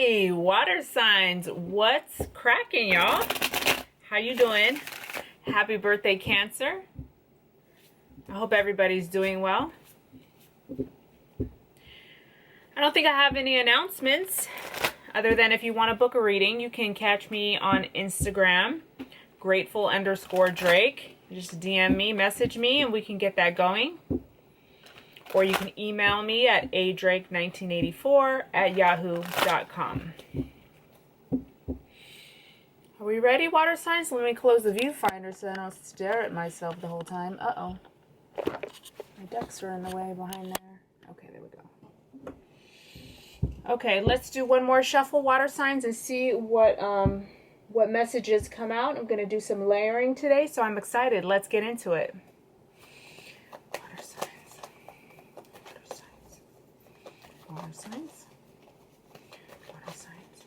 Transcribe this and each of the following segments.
Hey, water signs, what's cracking, y'all? How you doing? Happy birthday, Cancer. I hope everybody's doing well. I don't think I have any announcements other than if you want to book a reading, you can catch me on Instagram, grateful_Drake. Just DM me, message me, and we can get that going. Or you can email me at adrake1984@yahoo.com. Are we ready, water signs? Let me close the viewfinder so I don't stare at myself the whole time. Uh-oh. My ducks are in the way behind there. Okay, there we go. Okay, let's do one more shuffle, water signs, and see what messages come out. I'm going to do some layering today, so I'm excited. Let's get into it. Water signs. Water signs. Water signs.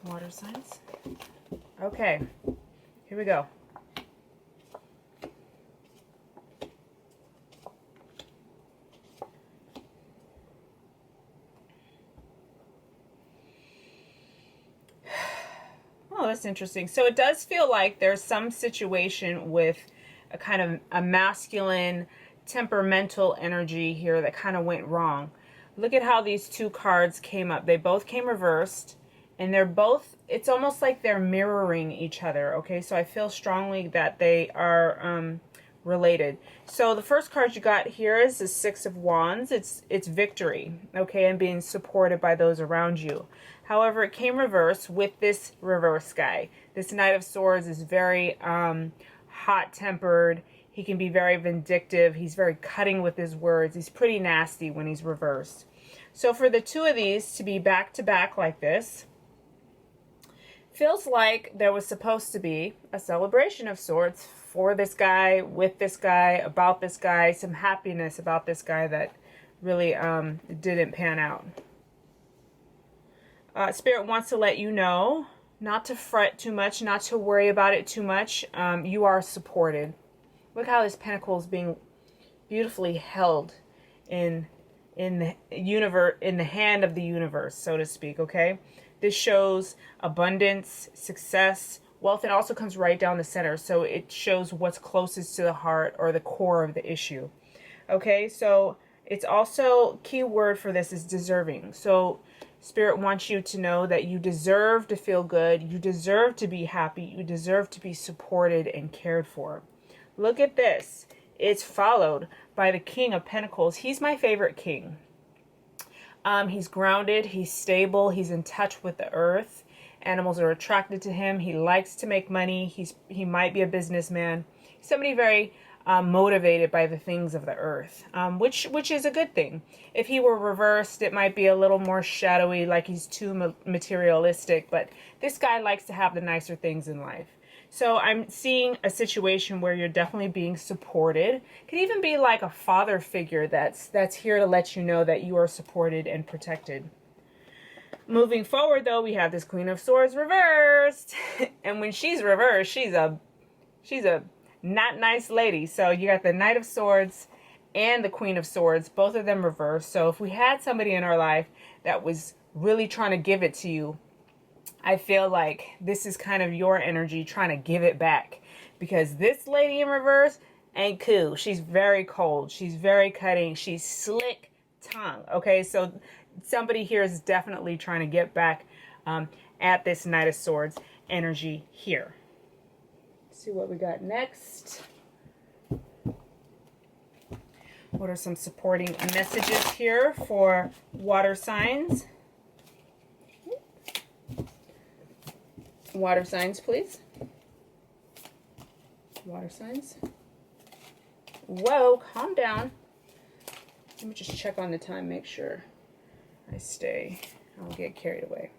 Water signs. Water signs. Okay, here we go. Oh, that's interesting. So it does feel like there's some situation with a kind of a masculine temperamental energy here that kind of went wrong. Look at how these two cards came up. They both came reversed, and they're both, it's almost like they're mirroring each other. Okay, so I feel strongly that they are related. So the first card you got here is the Six of Wands. It's victory, okay, and being supported by those around you. However, it came reversed with this reverse guy. This Knight of Swords is very hot-tempered. He can be very vindictive. He's very cutting with his words. He's pretty nasty when he's reversed. So for the two of these to be back-to-back like this, feels like there was supposed to be a celebration of sorts for this guy, with this guy, about this guy, some happiness about this guy that really didn't pan out. Spirit wants to let you know not to fret too much, not to worry about it too much. You are supported. Look how this pentacle is being beautifully held in the universe, in the hand of the universe, so to speak, okay? This shows abundance, success, wealth. It also comes right down the center, so it shows what's closest to the heart or the core of the issue. Okay, so it's also, key word for this is deserving. So Spirit wants you to know that you deserve to feel good, you deserve to be happy, you deserve to be supported and cared for. Look at this. It's followed by the King of Pentacles. He's my favorite king. He's grounded, he's stable, he's in touch with the earth. Animals are attracted to him. He likes to make money. He might be a businessman. Somebody very motivated by the things of the earth, which is a good thing. If he were reversed, it might be a little more shadowy, like he's too materialistic, but this guy likes to have the nicer things in life. So I'm seeing a situation where you're definitely being supported. Could even be like a father figure that's here to let you know that you are supported and protected. Moving forward, though, we have this Queen of Swords reversed. And when she's reversed, she's a not nice lady. So you got the Knight of Swords and the Queen of Swords, both of them reversed. So if we had somebody in our life that was really trying to give it to you, I feel like this is kind of your energy trying to give it back. Because this lady in reverse ain't cool. She's very cold. She's very cutting. She's slick tongue. Okay, so somebody here is definitely trying to get back at this Knight of Swords energy here. Let's see what we got next. What are some supporting messages here for water signs? Water signs, please. Water signs. Whoa, calm down. Let me just check on the time, make sure I stay. I don't get carried away.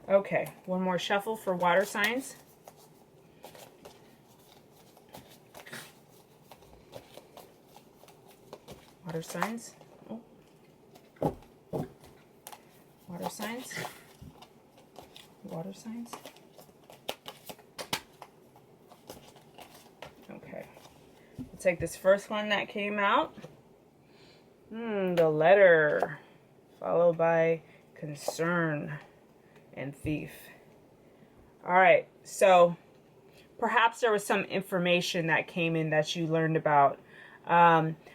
Okay, one more shuffle for water signs. Water signs. Oh. Water signs. Water signs. Okay. We'll take this first one that came out. The letter, followed by concern and thief. All right, so perhaps there was some information that came in that you learned about.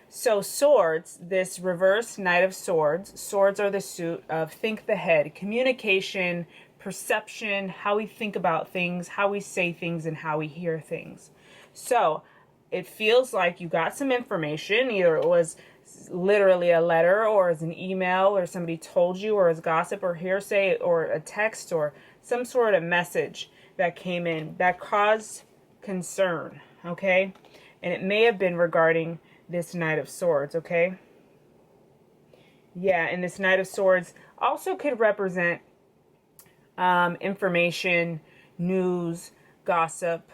So swords, this reverse Knight of Swords. Swords are the suit of think the head, communication, perception, how we think about things, how we say things, and how we hear things. So it feels like you got some information. Either it was literally a letter, or as an email, or somebody told you, or as gossip or hearsay, or a text, or some sort of message that came in that caused concern, okay? And it may have been regarding this Knight of Swords, okay? Yeah, and this Knight of Swords also could represent information, news, gossip,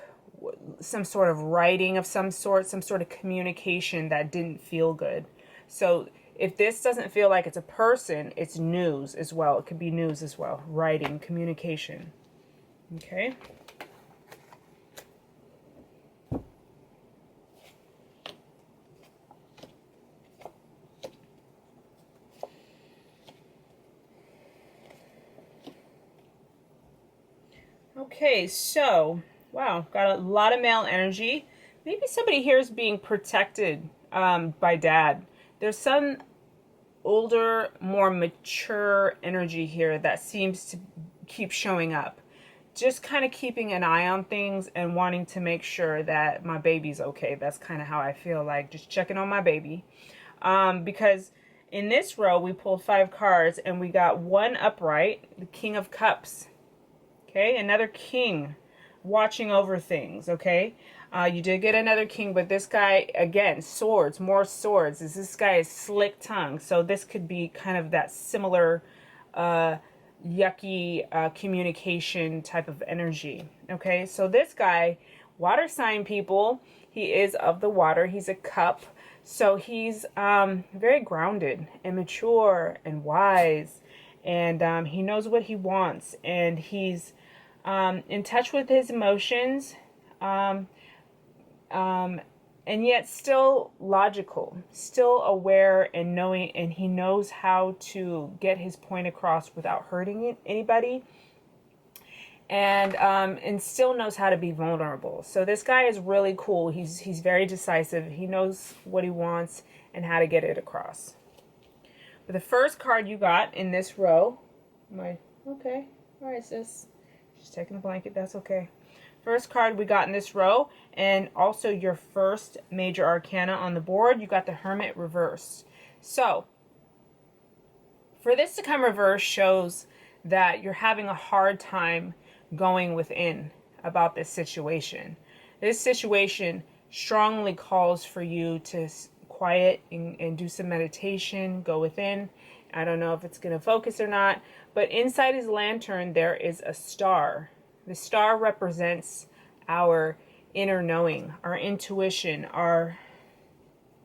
some sort of writing of some sort of communication that didn't feel good. So if this doesn't feel like it's a person, it's news as well. It could be news as well. Writing, communication. Okay. Okay, so, wow, got a lot of male energy. Maybe somebody here is being protected by dad. There's some older, more mature energy here that seems to keep showing up. Just kind of keeping an eye on things and wanting to make sure that my baby's okay. That's kind of how I feel, like just checking on my baby. Because in this row, we pulled 5 cards and we got one upright, the King of Cups. Okay, another king watching over things, okay? You did get another king, but this guy, again, swords, more swords. This guy is slick-tongued, so this could be kind of that similar yucky communication type of energy, okay? So this guy, water sign people, he is of the water. He's a cup, so he's very grounded and mature and wise, and he knows what he wants, and he's in touch with his emotions, and yet still logical, still aware and knowing, and he knows how to get his point across without hurting anybody, and still knows how to be vulnerable. So this guy is really cool. He's very decisive. He knows what he wants and how to get it across. But the first card you got in this row, okay, all right, sis. Just taking a blanket, that's okay. First card we got in this row, and also your first major arcana on the board, you got the Hermit Reverse. So, for this to come reverse shows that you're having a hard time going within about this situation. This situation strongly calls for you to quiet and do some meditation, go within. I don't know if it's going to focus or not, but inside his lantern there is a star. The star represents our inner knowing, our intuition, our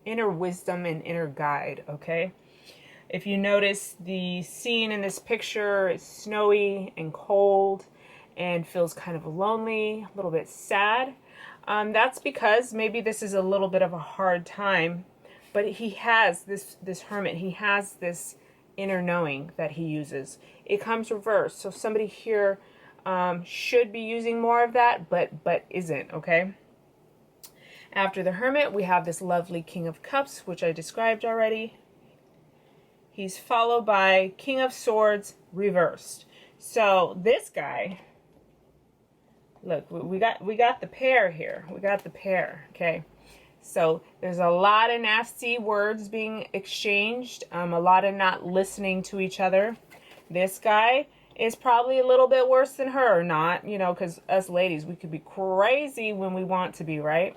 inner wisdom and inner guide, okay? If you notice, the scene in this picture is snowy and cold and feels kind of lonely, a little bit sad. That's because maybe this is a little bit of a hard time, but he has this hermit, he has this inner knowing that he uses. It comes reversed, so somebody here should be using more of that, but isn't, okay? After the Hermit, we have this lovely King of Cups, which I described already. He's followed by King of Swords reversed. So this guy, look, we got the pair here. We got the pair, okay? So there's a lot of nasty words being exchanged, a lot of not listening to each other. This guy is probably a little bit worse than her, not, you know, because us ladies, we could be crazy when we want to be, right?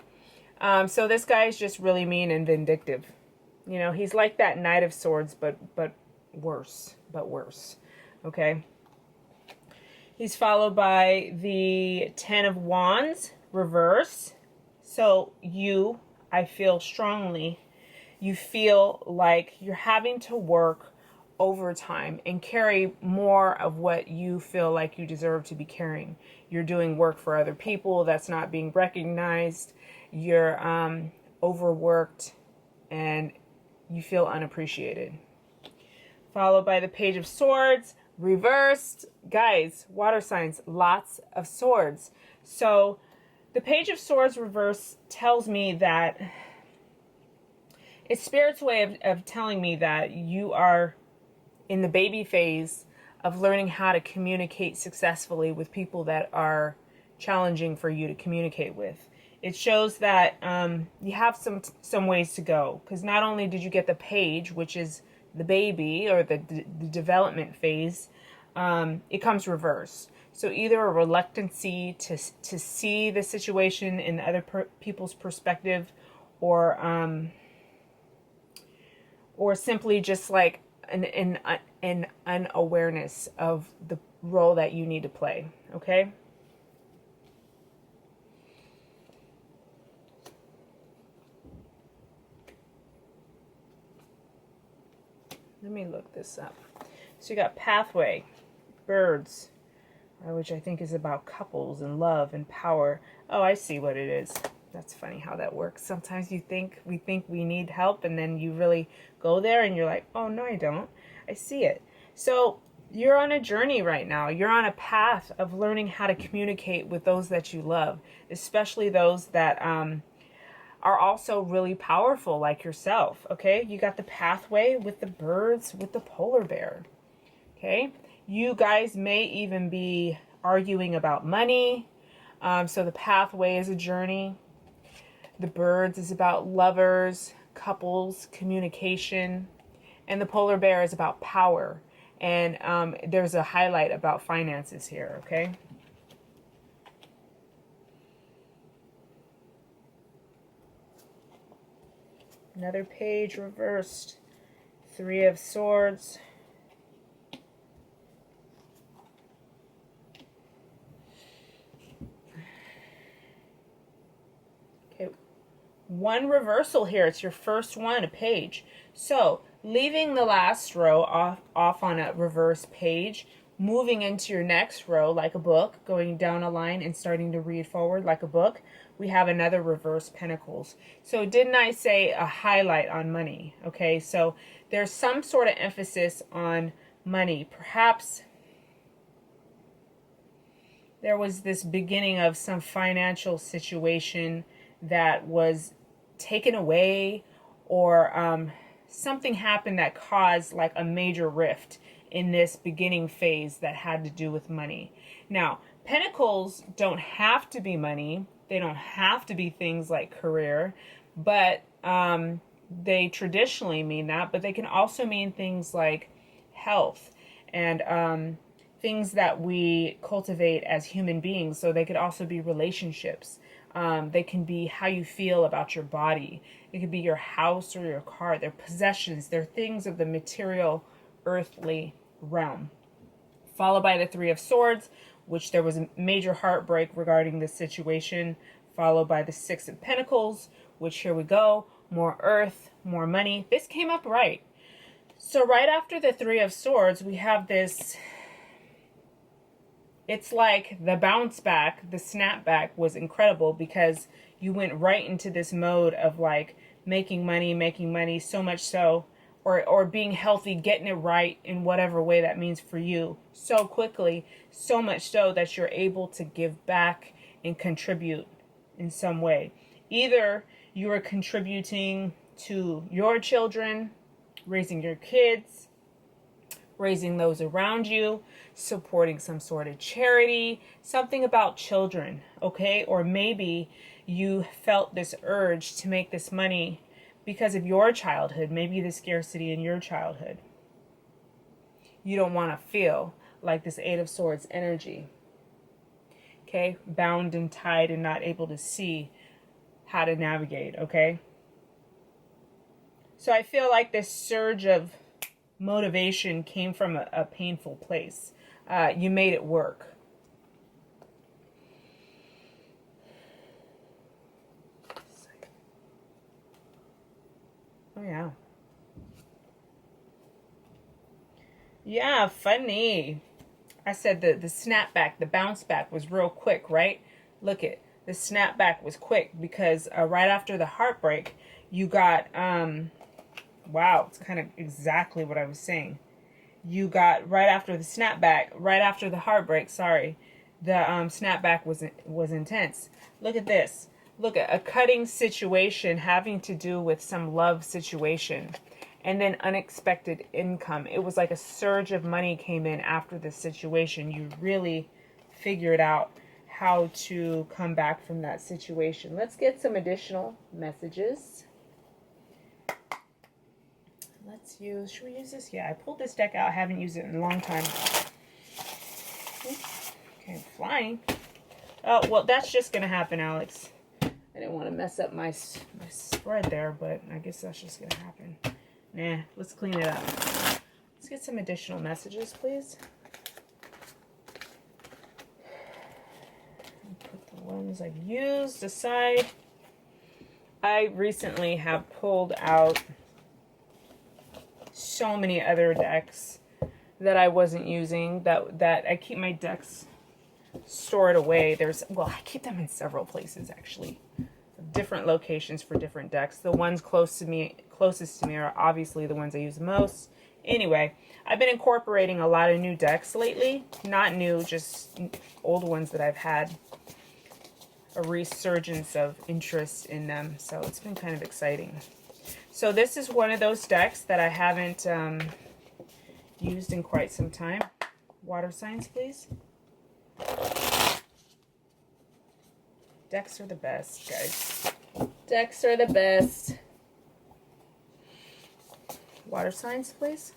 So this guy is just really mean and vindictive. You know, he's like that Knight of Swords, but worse, okay? He's followed by the Ten of Wands reverse. So I feel strongly, you feel like you're having to work overtime and carry more of what you feel like you deserve to be carrying. You're doing work for other people that's not being recognized. You're overworked and you feel unappreciated. Followed by the Page of Swords, reversed. Guys, water signs, lots of swords. So the Page of Swords reverse tells me that it's Spirit's way of telling me that you are in the baby phase of learning how to communicate successfully with people that are challenging for you to communicate with. It shows that you have some ways to go, because not only did you get the page, which is the baby or the development phase, it comes reverse. So either a reluctancy to see the situation in other people's perspective, or simply just like an unawareness of the role that you need to play. Okay. Let me look this up. So you got pathway, birds, which I think is about couples and love and power. Oh, I see what it is. That's funny how that works. Sometimes we think we need help, and then you really go there and you're like, oh, no, I don't. I see it. So you're on a journey right now. You're on a path of learning how to communicate with those that you love, especially those that are also really powerful like yourself. Okay, you got the pathway with the birds, with the polar bear. Okay, you guys may even be arguing about money. So the pathway is a journey. The birds is about lovers, couples, communication. And the polar bear is about power. And there's a highlight about finances here, okay? Another page reversed. Three of Swords. Okay, one reversal here. It's your first one, a page. So leaving the last row off on a reverse page, moving into your next row like a book, going down a line and starting to read forward like a book, we have another reverse pentacles. So didn't I say a highlight on money? Okay, so there's some sort of emphasis on money. Perhaps there was this beginning of some financial situation that was taken away, or something happened that caused like a major rift in this beginning phase that had to do with money. Now, pentacles don't have to be money. They don't have to be things like career, but they traditionally mean that. But they can also mean things like health and things that we cultivate as human beings. So they could also be relationships. They can be how you feel about your body. It could be your house or your car. They're possessions. They're things of the material, earthly realm. Followed by the Three of Swords, which there was a major heartbreak regarding this situation. Followed by the Six of Pentacles, which here we go. More earth, more money. This came up right. So right after the Three of Swords, we have this... It's like the bounce back, the snap back was incredible, because you went right into this mode of like making money, so much so, or being healthy, getting it right in whatever way that means for you, so quickly, so much so that you're able to give back and contribute in some way. Either you are contributing to your children, raising your kids, raising those around you, supporting some sort of charity, something about children, okay? Or maybe you felt this urge to make this money because of your childhood, maybe the scarcity in your childhood. You don't want to feel like this Eight of Swords energy, okay? Bound and tied and not able to see how to navigate, okay? So I feel like this surge of motivation came from a painful place. You made it work. Oh yeah. Yeah, funny. I said the snapback, the bounce back was real quick, right? Look it. The snapback was quick because right after the heartbreak, you got, wow, it's kind of exactly what I was saying. You got right after the snapback, right after the heartbreak, sorry, the snapback was intense. Look at this. Look at a cutting situation having to do with some love situation. And then unexpected income. It was like a surge of money came in after this situation. You really figured out how to come back from that situation. Let's get some additional messages. Let's use, should we use this? Yeah, I pulled this deck out. I haven't used it in a long time. Okay, flying. Oh, well, that's just going to happen, Alex. I didn't want to mess up my spread there, but I guess that's just going to happen. Nah, let's clean it up. Let's get some additional messages, please. Put the ones I've used aside. I recently have pulled out so many other decks that I wasn't using, that I keep my decks stored away. Well, I keep them in several places, actually. Different locations for different decks. The ones closest to me are obviously the ones I use the most. Anyway, I've been incorporating a lot of new decks lately. Not new, just old ones that I've had a resurgence of interest in them. So it's been kind of exciting. So this is one of those decks that I haven't used in quite some time. Water signs, please. Decks are the best, guys. Decks are the best. Water signs, please.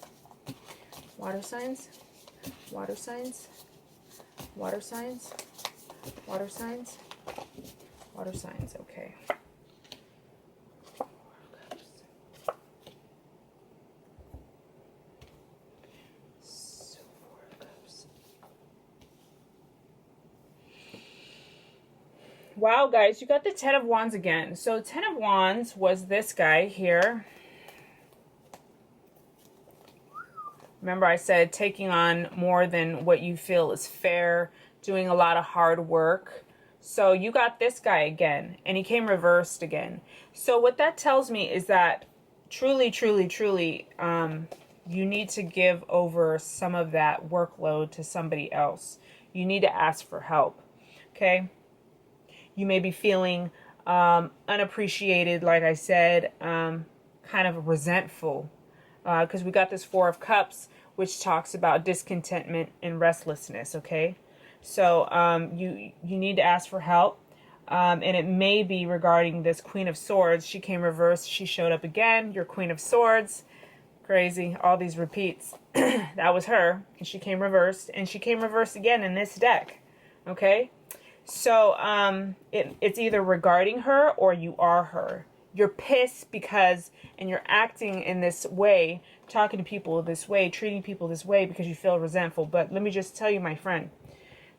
Water signs. Water signs. Water signs. Water signs. Water signs. Okay. Wow, guys, you got the Ten of Wands again. So Ten of Wands was this guy here. Remember I said taking on more than what you feel is fair, doing a lot of hard work. So you got this guy again, and he came reversed again. So what that tells me is that truly, truly, truly, you need to give over some of that workload to somebody else. You need to ask for help, okay? You may be feeling unappreciated, like I said, kind of resentful, because we got this Four of Cups, which talks about discontentment and restlessness, okay? So you need to ask for help, and it may be regarding this Queen of Swords. She came reversed. She showed up again, your Queen of Swords. Crazy, all these repeats. That was her, and she came reversed, and she came reversed again in this deck, okay? So it's either regarding her or you are her. You're pissed because, and you're acting in this way, talking to people this way, treating people this way because you feel resentful. But let me just tell you, my friend,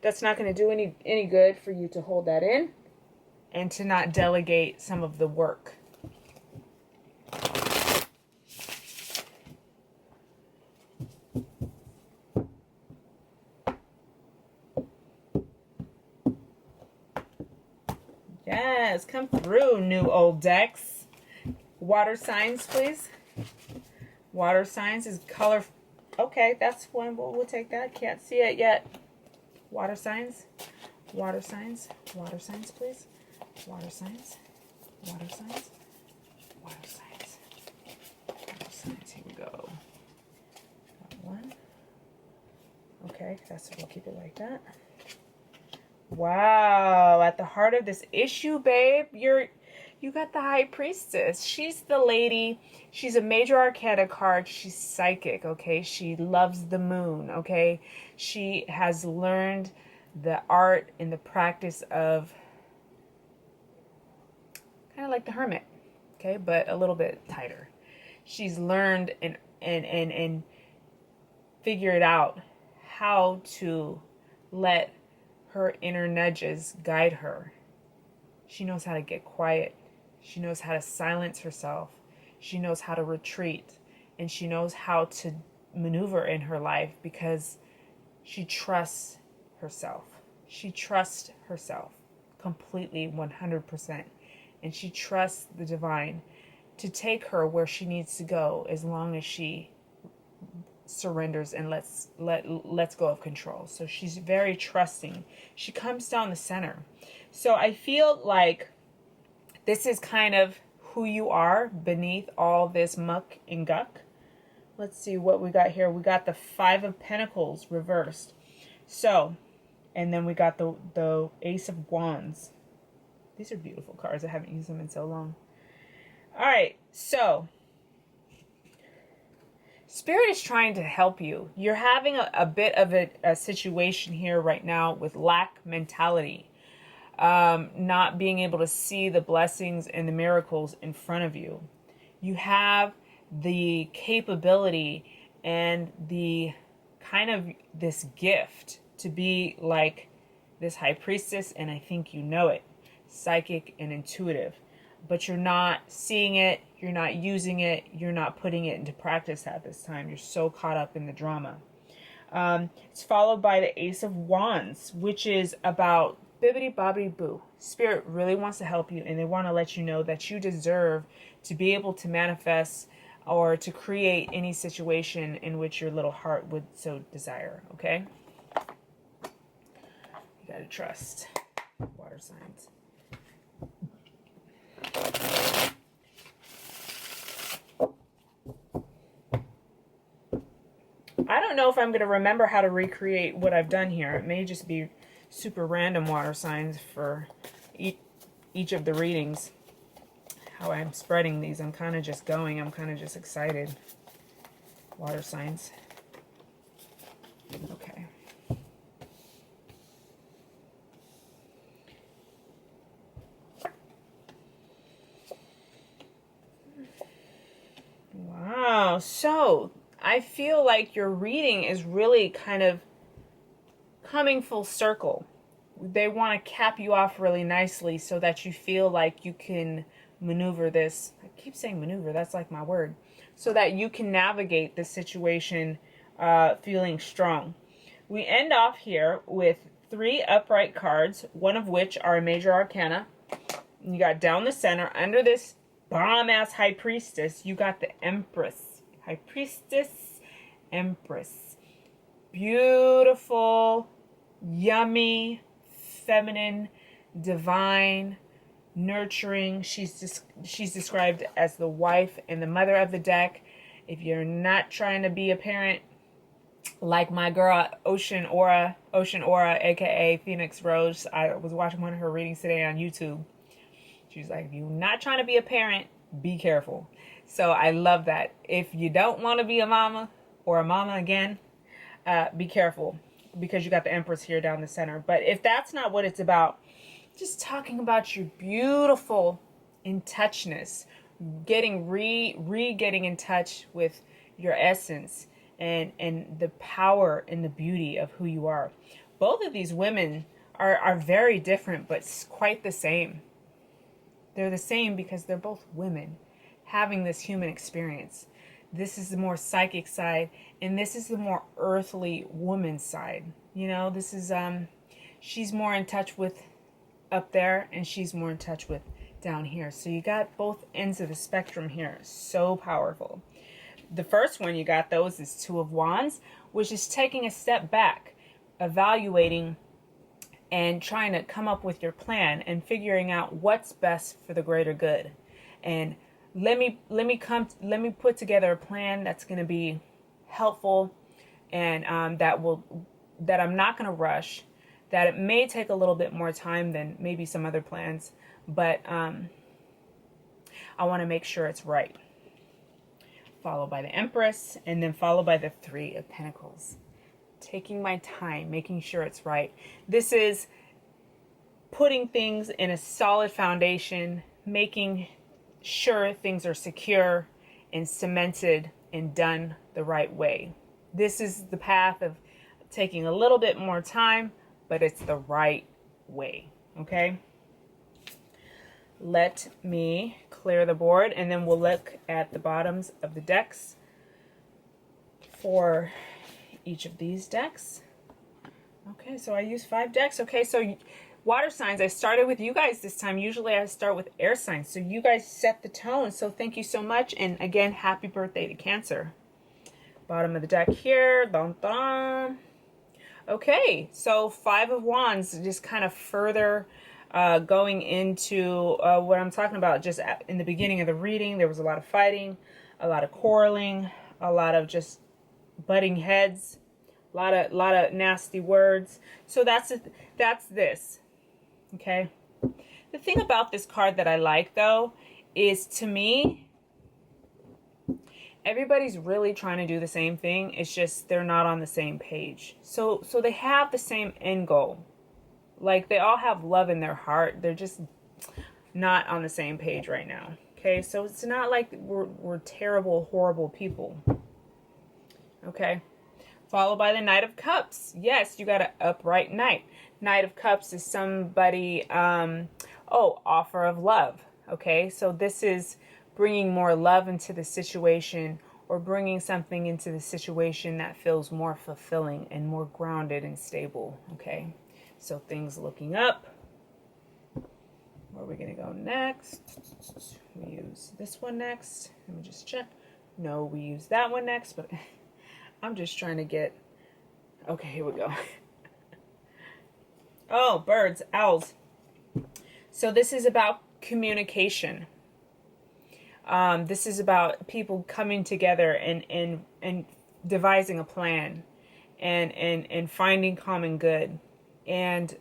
that's not going to do any good for you to hold that in and to not delegate some of the work. Yes, come through, new old decks. Water signs, please. Water signs is color. Okay, that's one. We'll take that. Can't see it yet. Water signs. Water signs. Water signs, please. Water signs. Water signs. Water signs. Water signs. Here we go. Got one. Okay, we'll keep it like that. Wow, at the heart of this issue, babe, you got the High Priestess. She's the lady. She's a major arcana card. She's psychic, okay? She loves the moon, okay? She has learned the art and the practice of kind of like the Hermit, okay? But a little bit tighter. She's learned and figured out how to let her inner nudges guide her. She knows how to get quiet. She knows how to silence herself. She knows how to retreat. And she knows how to maneuver in her life because she trusts herself. She trusts herself completely, 100%. And she trusts the divine to take her where she needs to go as long as she surrenders and lets go of control. So she's very trusting. She comes down the center. So I feel like this is kind of who you are beneath all this muck and guck. Let's see what we got here. We got the Five of Pentacles reversed. So, and then we got the Ace of Wands. These are beautiful cards. I haven't used them in so long. All right, so Spirit is trying to help you. You're having a bit of a situation here right now with lack mentality. Not being able to see the blessings and the miracles in front of you. You have the capability and the kind of this gift to be like this high priestess, and I think you know it, psychic and intuitive, but you're not seeing it, you're not using it, you're not putting it into practice at this time. You're so caught up in the drama. It's followed by the Ace of Wands, which is about bibbity bobbity boo. Spirit really wants to help you, and they want to let you know that you deserve to be able to manifest or to create any situation in which your little heart would so desire, okay? You gotta trust. Water signs. I don't know if I'm going to remember how to recreate what I've done here. It may just be super random water signs for each of the readings. How I'm spreading these. I'm kind of just going. I'm kind of just excited. Water signs. Okay. Wow. So I feel like your reading is really kind of coming full circle. They want to cap you off really nicely so that you feel like you can maneuver this. I keep saying maneuver, that's like my word. So that you can navigate the situation feeling strong. We end off here with 3 upright cards, one of which are a major arcana. You got down the center, under this bomb-ass high priestess, you got the Empress. High priestess, Empress. Beautiful, yummy, feminine, divine, nurturing. She's described as the wife and the mother of the deck. If you're not trying to be a parent, like my girl Ocean Aura, aka Phoenix Rose, I was watching one of her readings today on YouTube. She's like, if you're not trying to be a parent, be careful. So I love that. If you don't want to be a mama or a mama again, be careful, because you got the Empress here down the center. But if that's not what it's about, just talking about your beautiful in touchness, getting getting in touch with your essence and the power and the beauty of who you are. Both of these women are very different, but quite the same. They're the same because they're both women having this human experience. This is the more psychic side, and this is the more earthly woman side. You know, this is, she's more in touch with up there, and she's more in touch with down here. So you got both ends of the spectrum here. So powerful. The first one you got, those, is 2 of Wands, which is taking a step back, evaluating and trying to come up with your plan and figuring out what's best for the greater good. And let me put together a plan that's going to be helpful, and that I'm not going to rush, that it may take a little bit more time than maybe some other plans, but I want to make sure it's right. Followed by the Empress, and then followed by the 3 of Pentacles. Taking my time, making sure it's right. This is putting things in a solid foundation, making sure things are secure and cemented and done the right way. This is the path of taking a little bit more time, but it's the right way, okay? Let me clear the board, and then we'll look at the bottoms of the decks for each of these decks. Okay, so I used 5 decks. Okay, so water signs, I started with you guys this time. Usually I start with air signs. So you guys set the tone. So thank you so much. And again, happy birthday to Cancer. Bottom of the deck here. Dun, dun. Okay, so 5 of Wands, just kind of further going into what I'm talking about. Just in the beginning of the reading, there was a lot of fighting, a lot of quarreling, a lot of just butting heads, a lot of nasty words. So that's this. Okay. The thing about this card that I like, though, is, to me, everybody's really trying to do the same thing. It's just they're not on the same page. So they have the same end goal. Like, they all have love in their heart. They're just not on the same page right now. Okay, so it's not like we're terrible, horrible people. Okay. Followed by the Knight of Cups. Yes, you got an upright knight. Knight of Cups is somebody, offer of love. Okay, so this is bringing more love into the situation, or bringing something into the situation that feels more fulfilling and more grounded and stable. Okay, so things looking up. Where are we going to go next? We use this one next. Let me just check. No, we use that one next, but I'm just trying to get... Okay, here we go. Oh, birds, owls. So this is about communication. This is about people coming together and devising a plan and finding common good and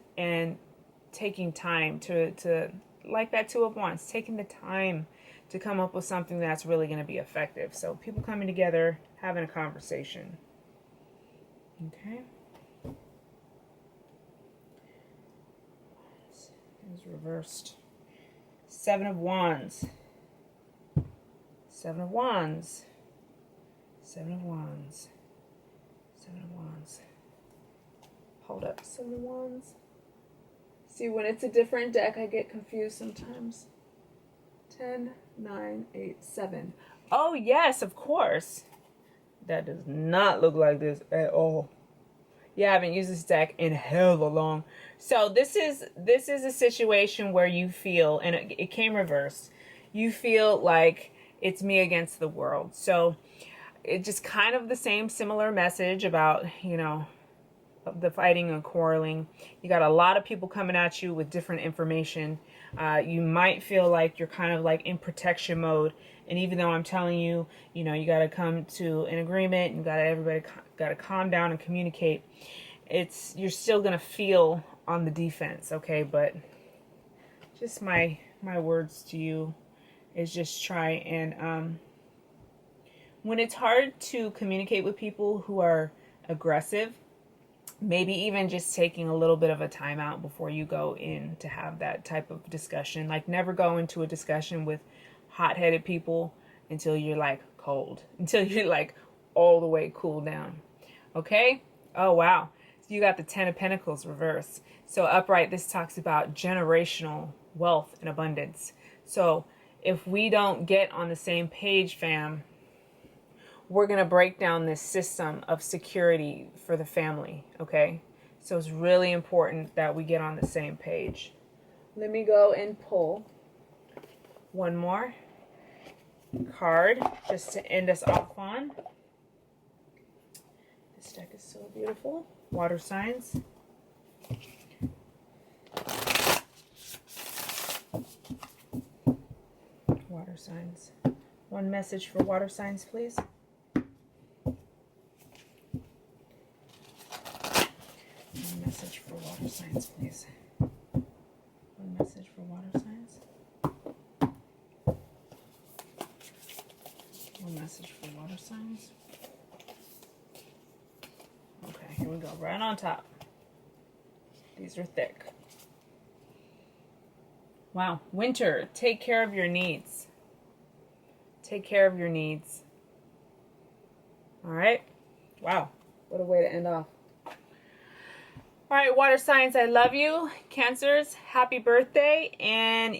taking time to like that 2 of Wands, taking the time to come up with something that's really going to be effective. So people coming together, having a conversation. Okay. It was reversed. 7 of Wands. 7 of Wands. 7 of Wands. 7 of Wands. Hold up. 7 of Wands. See, when it's a different deck, I get confused sometimes. 10, 9, 8, 7. Oh, yes, of course. That does not look like this at all. Yeah, I haven't used this deck in hella long. So this is a situation where you feel, and it came reversed, you feel like it's me against the world. So it's just kind of the same similar message about, the fighting and quarreling. You got a lot of people coming at you with different information. You might feel like you're kind of like in protection mode. And even though I'm telling you, you got to come to an agreement, and everybody got to calm down and communicate, you're still going to feel on the defense. Okay. But just my words to you is just try and, when it's hard to communicate with people who are aggressive, maybe even just taking a little bit of a timeout before you go in to have that type of discussion. Like, never go into a discussion with hot-headed people until you're like cold, until you're like all the way cooled down. Okay? Oh, wow. So you got the 10 of Pentacles reverse. So upright, this talks about generational wealth and abundance. So if we don't get on the same page, fam, we're going to break down this system of security for the family, okay? So it's really important that we get on the same page. Let me go and pull one more card just to end us off on. This deck is so beautiful. Water signs. Water signs. One message for water signs, please. One message for water signs, please. One message for water signs. One message for water signs. Okay, here we go. Right on top. These are thick. Wow. Winter. Take care of your needs. Take care of your needs. All right. Wow. What a way to end off. All right, water signs, I love you. Cancers, happy birthday. And